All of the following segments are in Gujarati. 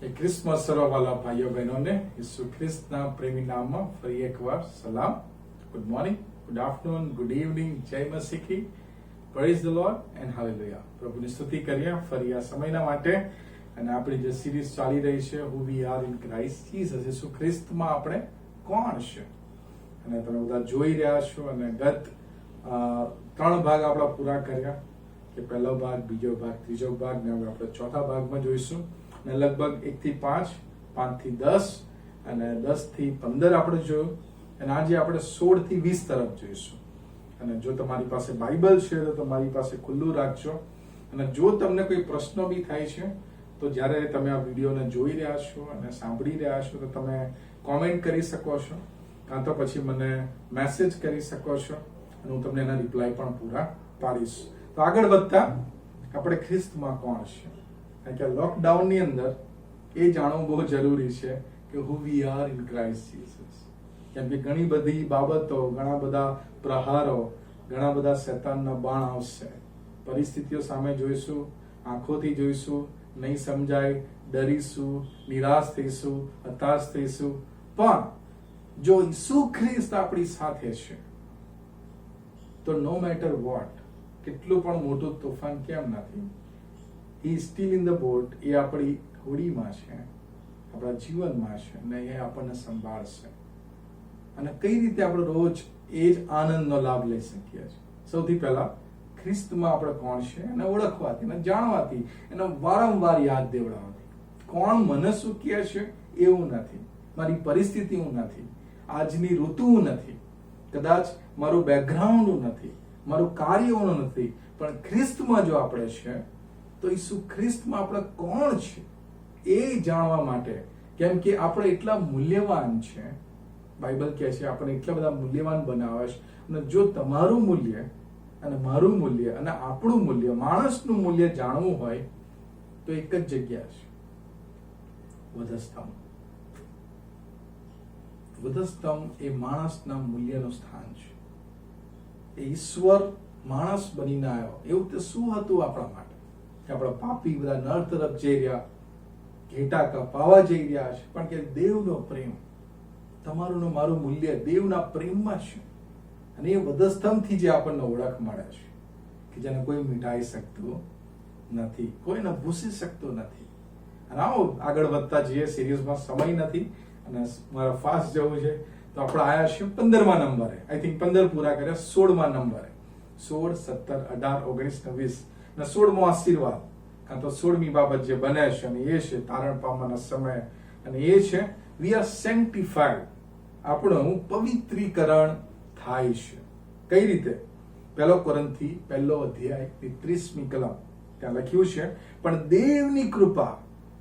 એ ક્રિસમસ વાલા ભાઈઓ બહેનોને ઈસુ ખ્રિસ્તના પ્રેમી નામમાં ફરી એકવાર સલામ. Good morning, good afternoon, good evening, જય મસીહી, praise the Lord and hallelujah. પ્રભુની સ્તુતિ કરીએ ફરી આ સમયના માટે. અને આપણી જે સિરીઝ ચાલી રહી છે who we are in Christ Jesus, ઈસુ ખ્રિસ્તમાં આપણે કોણ છે, અને તમે બધા જોઈ રહ્યા છો. અને ગત 3 ભાગ આપણા પૂરા કર્યા, કે પહેલો ભાગ, બીજો ભાગ, ત્રીજો ભાગ, ને હવે આપણે ચોથા ભાગમાં જોઈશું. અને લગભગ 1 થી 5, 5 થી 10 અને 10 થી 15 આપણે જોયું. અને આજે આપણે 16 થી 20 તરફ જોઈશું. અને જો તમારી પાસે બાઇબલ છે તો તમારી પાસે ખુલ્લું રાખજો. અને જો તમને કોઈ પ્રશ્નો બી થાય છે તો જ્યારે તમે આ વિડીયોને જોઈ રહ્યા છો અને સાંભળી રહ્યા છો તો તમે કોમેન્ટ કરી શકો છો, કાં તો પછી મને મેસેજ કરી શકો છો, અને હું તમને એના રિપ્લાય પણ પૂરા પાડીશ. તો આગળ વધતા આપણે ખ્રિસ્તમાં કોણ છે, કારણ કે લોકડાઉનની અંદર એ જાણવું બહુ જરૂરી છે કે who we are in Christ Jesus. કેમ કે ઘણી બધી બાબતો, ઘણા બધા પ્રહારો, ઘણા બધા શૈતાનના બાણ આવશે. પરિસ્થિતિઓ સામે જોઈશું, આંખોથી જોઈશું, નહીં સમજાય, ડરીશું, નિરાશ થઈશું, હતાશ થઈશું. પણ જો ઈસુ ખ્રિસ્ત આપણી સાથે છે તો નો મેટર વોટ, કેટલું પણ મોટું તોફાન કેમ નથી, હી સ્ટીલ ઇન ધ બોટ. એ આપણી હોડીમાં છે, આપણા જીવનમાં છે, અને એ આપણને સંભાળશે. અને કઈ રીતે આપણે રોજ એ જ આનંદનો લાભ લઈ શકીએ છીએ? સૌથી પહેલા ખ્રિસ્તમાં આપણે કોણ છે એને ઓળખવાથી, એને જાણવાથી, એને વારંવાર યાદ દેવડાવવાથી. કોણ મને શું કહે છે એવું નથી, મારી પરિસ્થિતિ હું નથી, આજની ઋતુ નથી, કદાચ મારું બેકગ્રાઉન્ડ નથી, મારું કાર્ય નથી, પણ ખ્રિસ્તમાં જો આપણે છે તો ઈસુ ખ્રિસ્તમાં આપણે કોણ છે એ જાણવા માટે. કેમ કે આપણે એટલા મૂલ્યવાન છે, બાઇબલ કહે છે આપણે એટલા બધા મૂલ્યવાન બનાવે છે. અને જો તમારું મૂલ્ય અને મારું મૂલ્ય અને આપણું મૂલ્ય, માણસનું મૂલ્ય જાણવું હોય તો એક જ જગ્યા છે, વધસ્તંભ. વધસ્તંભ એ માણસના મૂલ્યનું સ્થાન છે. એ ઈશ્વર માણસ બનીને આવ્યો. એવું તે શું હતું આપણા માટે કે આપણા પાપી બધા નર તરફ જઈ રહ્યા, ઘેટા કપાવા જઈ રહ્યા છે, પણ કે દેવનો પ્રેમ, તમારું ને મારું મૂલ્ય દેવના પ્રેમમાં છે. અને એ વધસ્તંભથી જે આપણને ઓળખ મળે છે, કે જેને કોઈ મિટાઈ શકતું નથી, કોઈને ભૂસી શકતું નથી. અને આવો આગળ વધતા જઈએ, સિરીઝમાં સમય નથી અને મારે ફાસ્ટ જવું છે. તો આપણે આયા છીએ 15મા નંબરે. આઈ થિંક 15 પૂરા કર્યા, 16મા નંબરે. 16, 17, 18, 19 ને 20. અને 16મો આશીર્વાદ, કાં તો 16મી બાબત જે બને છે, અને એ છે તારણ પામવાના સમય. અને એ છે વી આર સેન્ટિફાઈડ, આપણું પવિત્રીકરણ થાય છે. કઈ રીતે? 1 કોરિન્થી 1લો અધ્યાય 30મી કલમ, ત્યાં લખ્યું છે, પણ દેવની કૃપા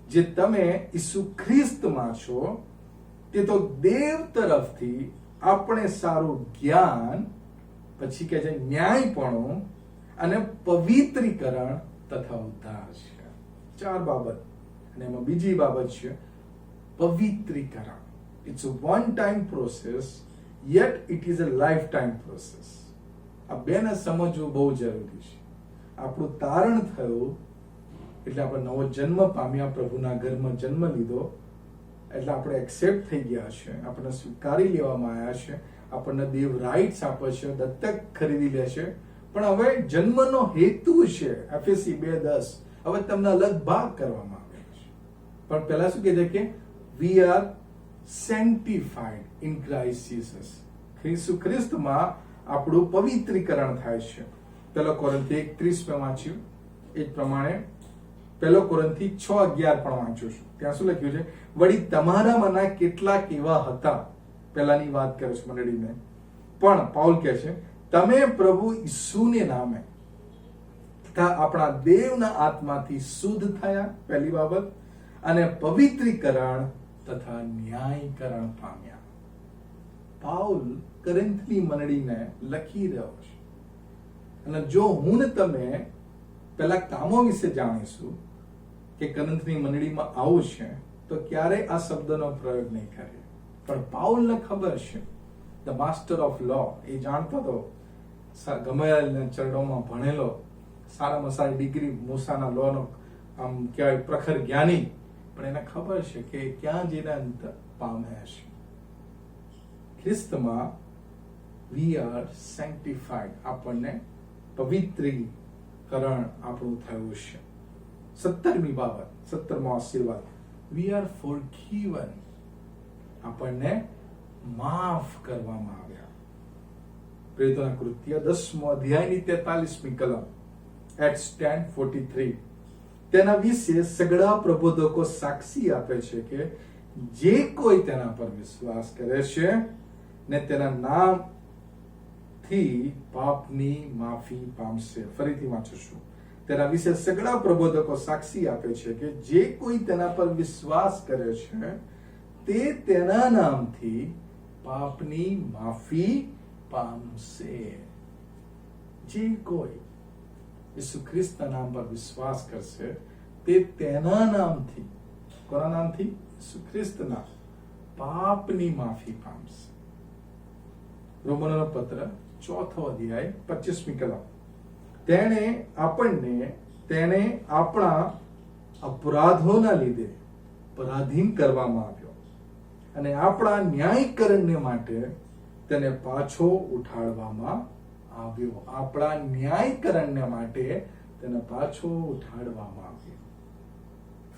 જે તમે ઈસુ ખ્રિસ્તમાં છો તે તો દેવ તરફથી આપણે સારું જ્ઞાન, પછી કે છે ન્યાયપણું અને પવિત્રીકરણ તથા ઉદ્ધાર છે. 4 બાબત. અને એમાં બીજી બાબત છે પવિત્રીકરણ. It's a one time process, yet it is a lifetime process. આ બેને સમજવું બહુ જરૂરી છે. આપણું તારણ થયું એટલે આપણે નવો જન્મ પામ્યા, પ્રભુના ઘરમાં જન્મ લીધો એટલે આપણે એક્સેપ્ટ થઈ ગયા છે, આપણને સ્વીકારી લેવામાં આવ્યા છે, આપણને દેવ રાઇટ્સ આપે છે, દત્તક ખરીદી લે છે. પણ હવે જન્મનો હેતુ છે એફએસી 2:10, હવે તમને અલગ ભાગ કરવામાં આવે છે. પણ પહેલા શું કહે છે કે we are sanctified in Christ Jesus. ઈસુ ખ્રિસ્તમાં આપણું પવિત્રીકરણ થાય છે. 1 કોરિન્થી 31 વાંચ્યું, એ જ પ્રમાણે 1 કોરિન્થી 6:11 પણ વાંચ્યું છું. ત્યાં શું લખ્યું છે? વળી તમારામાંના કેટલાક એવા હતા, પહેલાની વાત કરે છે મંડળીને, પણ પાઉલ કહે છે તમે પ્રભુ ઈસુને નામે તથા આપણા દેવના આત્માથી શુદ્ધ થયા, પહેલી બાબત, અને પવિત્રીકરણ તથા ન્યાયકરણ પામ્યા. પાઉલ કોરિન્થની મંડળીને લખી રહ્યો છે. અને જો હું ને તમે પેલા કામો વિશે જાણીશું કે કોરિન્થની મંડળીમાં આવું છે, તો ક્યારે આ શબ્દનો પ્રયોગ નહીં કરીએ. પણ પાઉલને ખબર છે, ધ માસ્ટર ઓફ લો, એ જાણતો હતો, ગમેલના ચરણોમાં ભણેલો, સારામાં સારી ડિગ્રી, મૂસાના લોનો આમ કહેવાય પ્રખર જ્ઞાની, પણ એને ખબર છે કે ક્યાં જઈને અંત પામે છે. ખ્રિસ્તમાં વી આર સેન્ટિફાઈડ, આપણને પવિત્રીકરણ આપણું થયું છે. 17મી બાબત, 17મો આશીર્વાદ, વી આર ફોરગીવન, આપણને માફ કરવામાં આવ્યા. પ્રેરિતોના કૃત્ય 10મો અધ્યાયની 43મી કલમ, એક્ટ્સ 10:43, તેના વિશે સગળા પ્રબોધકો સાક્ષી આપે છે કે જે કોઈ તેના પર વિશ્વાસ કરે છે ને તેના નામથી પાપની માફી પામશે. ફરીથી વાંચું છું. તેના વિશે સગળા પ્રબોધકો સાક્ષી આપે છે કે જે કોઈ તેના પર વિશ્વાસ કરે છે તે તેના નામથી પાપની માફી પામશે. જે કોઈ ઈસુ ખ્રિસ્તના નામ પર વિશ્વાસ કરશે તે તેના નામથી, કોના નામથી? ઈસુ ખ્રિસ્તના, પાપની માફી પામશે. રોમનોનો પત્ર 4થો અધ્યાય 25મી કલમ, તેને આપણા અપરાધોના લીધે પરાધીન કરવામાં આવ્યો અને આપણા ન્યાયીકરણને માટે તેને પાછો ઉઠાડવામાં આવ્યો. આપણા ન્યાયીકરણને માટે તેને પાછો ઉઠાડવામાં આવ્યો.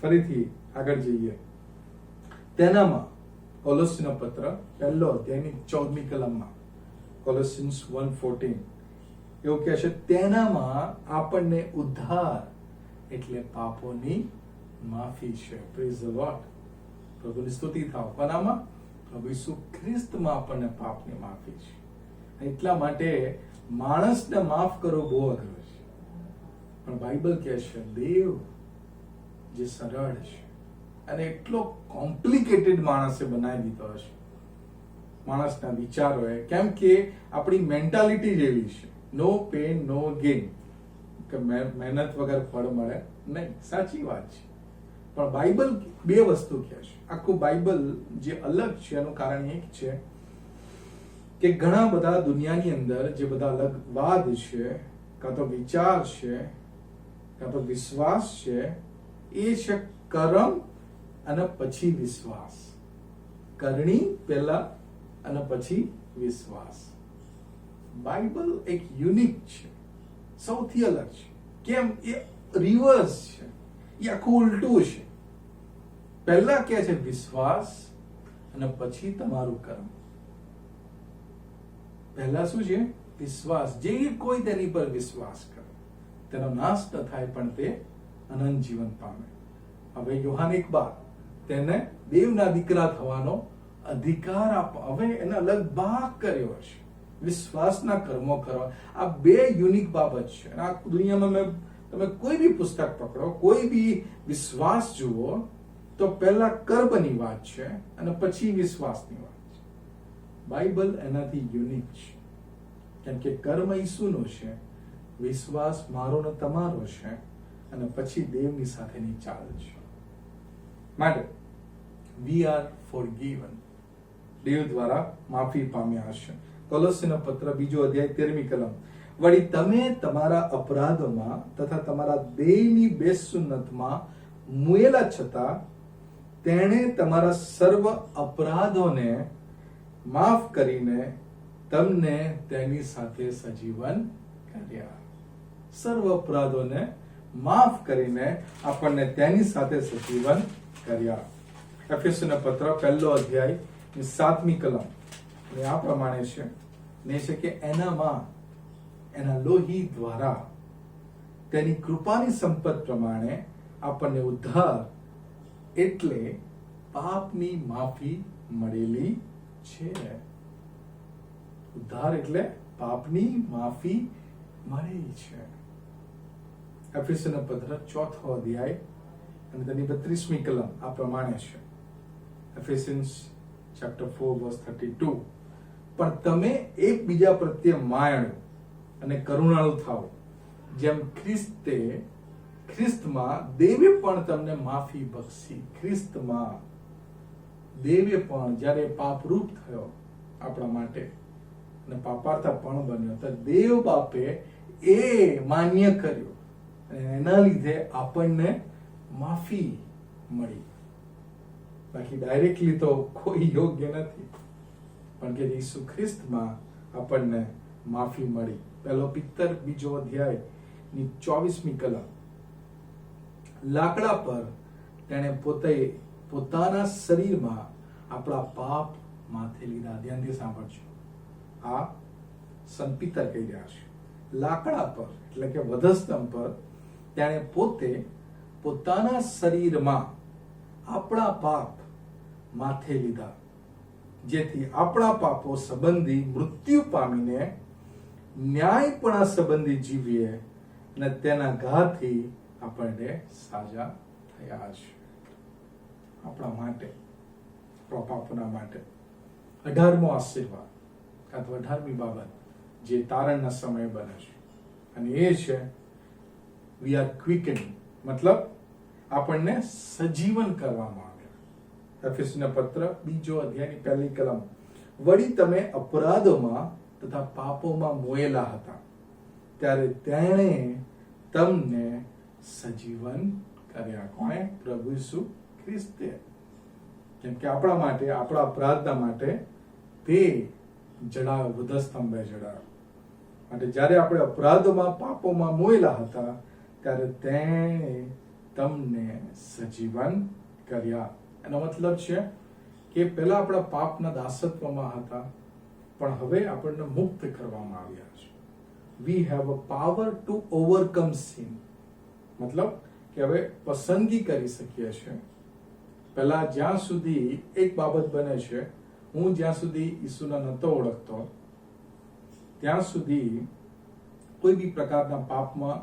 ફરીથી આગળ જઈએ. તેનામાં કોલોસીનો પત્ર 1લો અધ્યાયની 14મી કલમમાં, કોલોસિયન્સ 1:14 એવું કહે છે, તેનામાં આપણને ઉદ્ધાર એટલે પાપોની માફી છે. Praise the lord. પ્રભુની સ્તુતિ થાવ. કોનામાં? પ્રભુ ઈસુ ખ્રિસ્તમાં આપણને પાપની માફી છે. એટલા માટે માણસને માફ કરવો બહુ અઘરું છે, પણ બાઇબલ કહે છે દેવ જે સરળ છે અને એટલો કોમ્પ્લિકેટેડ માણસે બનાવી દીધો છે માણસના વિચારોએ, કેમ કે આપણી મેન્ટાલિટી જેવી છે, નો પેન નો ગેઇન, કે મહેનત વગર ફળ મળે નહીં. સાચી વાત છે, પણ બાઇબલ બે વસ્તુ કહે છે. આખું બાઇબલ જે અલગ છે એનું કારણ એક છે કે ઘણા બધા દુનિયાની અંદર જે બધા અલગ વાદ છે, કાં તો વિચાર છે, કાં તો વિશ્વાસ છે, એ છે કર્મ અને પછી વિશ્વાસ. કરણી પહેલા અને પછી વિશ્વાસ. બાઇબલ એક યુનિક છે, સૌથી અલગ છે. કેમ? એ રિવર્સ છે, એ આખું ઉલટું છે. પહેલા કે છે વિશ્વાસ અને પછી તમારું કર્મ. પહેલા શું છે? વિશ્વાસ. જે કોઈ તેની પર વિશ્વાસ કરે તેનો નાશ ન થાય પણ તે અનંત જીવન પામે. હવે યોહાન 1:12 તેને દેવના દીકરા થવાનો અધિકાર આપ. હવે એને અલગ ભાગ કર્યો છે, વિશ્વાસના કર્મો કરવા. આ બે યુનિક બાબત છે. આ દુનિયામાં તમે કોઈ બી પુસ્તક પકડો, કોઈ બી વિશ્વાસ જુઓ, તો પહેલા કર્મની વાત છે અને પછી વિશ્વાસની વાત છે. બાઇબલ એનાથી યુનિક છે, કેમ કે કર્મ ઈસુનો છે, વિશ્વાસ મારો ને તમારો છે, અને પછી દેવની સાથેની ચાલ છે. માટે વી આર ફોરગીવન, દેવ દ્વારા માફી પામ્યા છે. કોલોસીનો પત્ર 2 અધ્યાય 13મી કલમ, વળી તમે તમારા અપરાધોમાં તથા તમારા દેહની બેસુન્નતમાં મુએલા છતાં તેણે તમારા સર્વ અપરાધોને માફ કરીને તમને તેની સાથે સજીવન કર્યા. સર્વ અપરાધોને માફ કરીને આપણને તેની સાથે સજીવન કર્યા. એફેસોના પત્ર 1લો અધ્યાય 7મી કલમ આ પ્રમાણે છે, ને છે કે એનામાં એના લોહી દ્વારા તેની કૃપાની સંપત પ્રમાણે આપણને ઉદ્ધાર એટલે પાપની માફી મળેલી છે. ઉદ્ધાર એટલે પાપની માફી મળેલી છે. એફેસોના પત્ર 4થો અધ્યાય અને તેની 32મી કલમ આ પ્રમાણે છે. એફેસિયન્સ ચેપ્ટર 4:32, પણ તમે એકબીજા પ્રત્યે માયાળુ અને કરુણાળુ થાઓ, જેમ ખ્રિસ્તમાં દેવે પણ તમને માફી બક્ષી. ખ્રિસ્તમાં દેવે પણ જ્યારે પાપરૂપ થયો આપણા માટે અને પાપાર્થા પણ બન્યો, તો દેવ બાપે એ માન્ય કર્યું અને એના લીધે આપણને માફી મળી. બાકી ડાયરેક્ટલી તો કોઈ યોગ્ય નથી, પણ કે ઈસુ ખ્રિસ્તમાં આપણને માફી મળી. પહેલો પિત્તર 2 અધ્યાયની 24મી કલમ. લાકડા પર તેણે પોતાના શરીરમાં આપણા પાપ માથે લીધા. ધ્યાનથી સાંભળજો, આ સંત પિત્તર કહી રહ્યા છે. લાકડા પર એટલે કે વધસ્તંભ પર તેણે પોતાના શરીરમાં આપણા પાપ માથે લીધા, જેથી આપણા પાપો સંબંધી મૃત્યુ પામીને ન્યાયપણા સંબંધી જીવીએ અને તેના ઘાથી આપણને સાજા થયા છે. આપણા માટે, આપણા પાપોના માટે 18મો આશીર્વાદ અથવા 18મી બાબત જે તારણના સમયે બને છે, અને એ છે વી આર ક્વિકન્ડ, મતલબ આપણને સજીવન કરવામાં આવ્યા. એફેસીના પત્ર 2 અધ્યાયની 1લી કલમ. વળી તમે અપરાધોમાં તથા પાપોમાં મોયેલા હતા, ત્યારે તેણે તમને સજીવન કર્યા. કોણે? પ્રભુ ઈસુ ખ્રિસ્તે. કેમ કે આપણા માટે, આપણા અપરાધના માટે તે જડાયો, વધસ્તંભે જડાયો. માટે જ્યારે આપણે અપરાધોમાં પાપોમાં મોયેલા હતા, ત્યારે તેણે તમને સજીવન કર્યા. એનો મતલબ છે કે પહેલા આપણા પાપના દાસત્વમાં હતા, પણ હવે આપણને મુક્ત કરવામાં આવ્યા છે. We have a power to overcome sin. મતલબ કે હવે પસંદગી કરી શકીએ છીએ. પહેલા જ્યાં સુધી એક બાબત બને છે, હું જ્યાં સુધી ઈસુને નહોતો ઓળખતો ત્યાં સુધી કોઈ બી પ્રકારના પાપમાં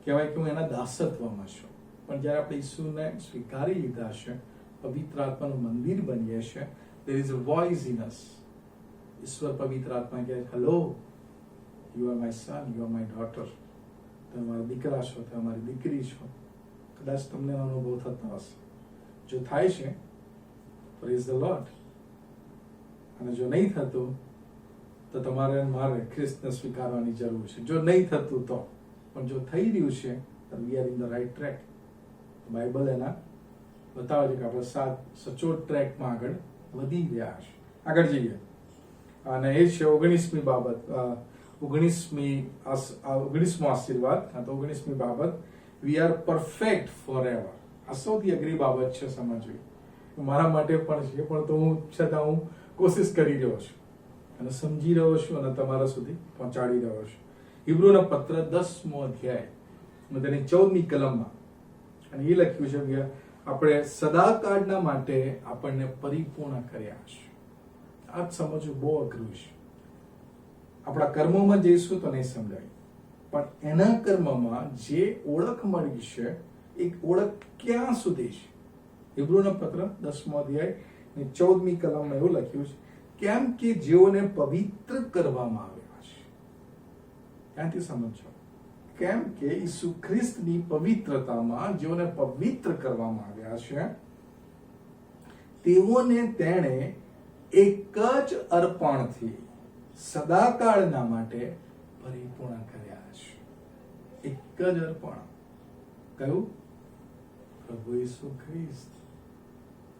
કહેવાય કે હું એના દાસત્વમાં છું. પણ જ્યારે આપણે ઈસુને સ્વીકારી લીધા છે, પવિત્ર આત્માનું મંદિર બનીએ છે, there is a voice in us. ઈશ્વર પવિત્ર આત્મા કહે, hello, you are my son, you are my daughter. તમે મારા દીકરા છો, તમે મારી દીકરી છો. કદાચ તમને અનુભવ થતો હશે. જો થાય છે, પ્રેઝ ધ લોર્ડ. અને જો નહીં થતું તો તમારે મારે ખ્રિસ્તને સ્વીકારવાની જરૂર છે. જો નહીં થતું તો, પણ જો થઈ રહ્યું છે તો વી are in the right track. Bible એના બતાવે છે કે આપણે સચોટ ટ્રેકમાં આગળ વધી રહ્યા છે. આગળ જઈએ, અને એ છે 19મી બાબત, 19મો આશીર્વાદ, તો 19મી બાબત, we are perfect forever. આ સૌથી અઘરી બાબત છે સમજવી, મારા માટે પણ છે, પણ તો હું છતાં હું કોશિશ કરી રહ્યો છું અને સમજી રહ્યો છું અને તમારા સુધી પહોંચાડી રહ્યો છું. હિબ્રુના પત્ર 10મો અધ્યાય તેની 14મી કલમમાં, અને એ લખ્યું છે કે આપણે સદાકાળના માટે આપણને પરિપૂર્ણ કર્યા છે. આ જ સમજવું બહુ અઘરું છે. આપણા કર્મોમાં જઈશું તો નહીં સમજાય, પણ એના કર્મમાં જે ઓળખ મળી છે, એક ઓળખ ક્યાં સુધી છે? હિબ્રુના પત્ર 10મો અધ્યાય 14મી કલમમાં એવું લખ્યું છે, કેમ કે જેઓને પવિત્ર કરવામાં આવ્યા છે. ત્યાંથી સમજો, કેમ કે ઈસુ ખ્રિસ્તની પવિત્રતામાં જેઓને પવિત્ર કરવામાં આવ્યા છે, તેઓને તેણે એક જ અર્પણથી સદાકાળના માટે પરિપૂર્ણ કર્યા છે. એક જ અર્પણ. કયું? પ્રભુ ઈસુ ખ્રિસ્ત.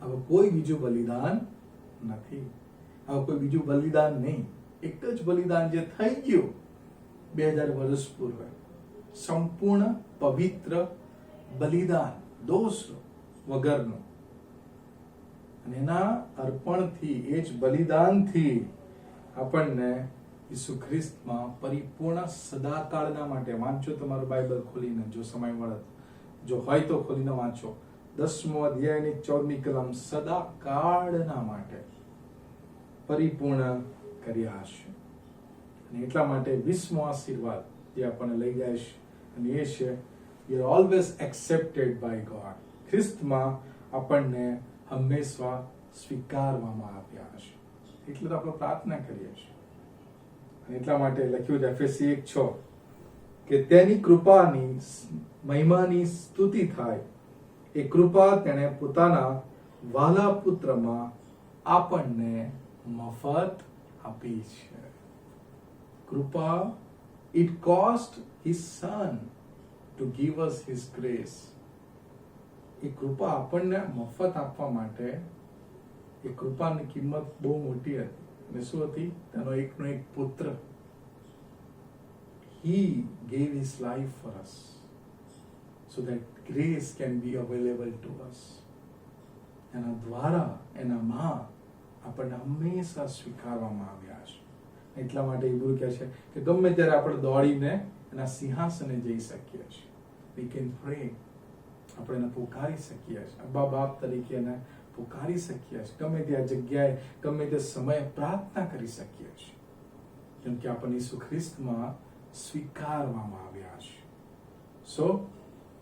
હવે કોઈ બીજું બલિદાન નથી, હવે કોઈ બીજું બલિદાન નહીં. એક જ બલિદાન જે થઈ ગયું 2000 વર્ષ પૂર્વે, સંપૂર્ણ પવિત્ર બલિદાન, દોષ વગરનું. અને એના અર્પણથી, એ જ બલિદાનથી આપણને ઈસુ ખ્રિસ્તમાં પરિપૂર્ણ સદાકાળના માટે, વાંચો તમારું બાઇબલ ખોલીને, જો સમય મળે, જો હોય તો ખોલીને વાંચો, 10મો અધ્યાયની 14મી કલમ, સદાકાળના માટે પરિપૂર્ણ કર્યા છે. અને એટલા માટે 20મો આશીર્વાદ જે આપણને લઈ જાય છે, અને એ છે you are always accepted by God. ખ્રિસ્તમાં આપણને હંમેશા સ્વીકારવામાં આવ્યા છે. એટલે તો આપણે પ્રાર્થના કરીએ છીએ. અને એટલા માટે લખ્યું છે એફએસી 1:6 કે તેની કૃપાની મહિમાની સ્તુતિ થાય. એ કૃપા તેણે પોતાના વહાલા પુત્રમાં આપણને મફત આપી છે. કૃપા, it cost his son to give us his grace. એ કૃપા આપણને મફત આપવા માટે એ કૃપાની કિંમત બહુ મોટી હતી. અને શું હતી? તેનો એકનો એક પુત્ર. He gave his life for us so that grace can be available to us. એના દ્વારા એના માં આપણને હંમેશા સ્વીકારવામાં આવ્યા છે. એટલા માટે ઈબ્રુ કહે છે કે ગમે ત્યારે આપણે દોડીને એના સિંહાસને જઈ શકીએ છીએ. We can pray. આપણે એને પુકારી શકીએ છીએ, અબ્બા બાપ તરીકે એને પુકારી શકીએ છીએ. ગમે ત્યાં જગ્યાએ ગમે તે સમયે પ્રાર્થના કરી શકીએ છીએ, કેમ કે આપણને ઈસુ ખ્રિસ્તમાં સ્વીકારવામાં આવ્યા છે.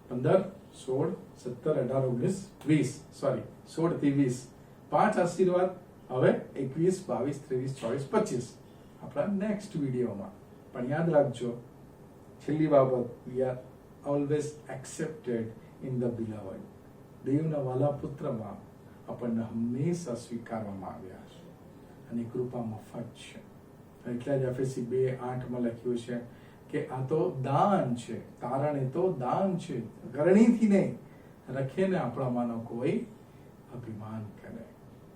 15, 16, 17, 18, 19, 20 સોરી 16 થી 20 પાંચ આશીર્વાદ. હવે 21, 22, 23, 24, 25 આપણા નેક્સ્ટ વિડીયોમાં. પણ યાદ રાખજો, છેલ્લી બાબત, we are always accepted in the beloved. દેવના વાલા પુત્રમાં આપણને હંમેશા સ્વીકારવામાં આવ્યા છે અને કૃપા મફત છે. એટલે જ એફએસી 2:8 લખ્યું છે કે આ તો દાન છે, કારણ એ તો દાન છે, કરણીથી નહીં, રખેને આપણામાંનો કોઈ અભિમાન કરે.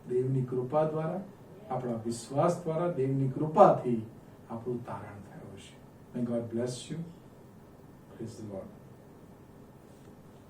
દેવની કૃપા દ્વારા, આપણા વિશ્વાસ દ્વારા, દેવની કૃપાથી આપણું તારણ થયું છે. May God bless you. Praise the Lord.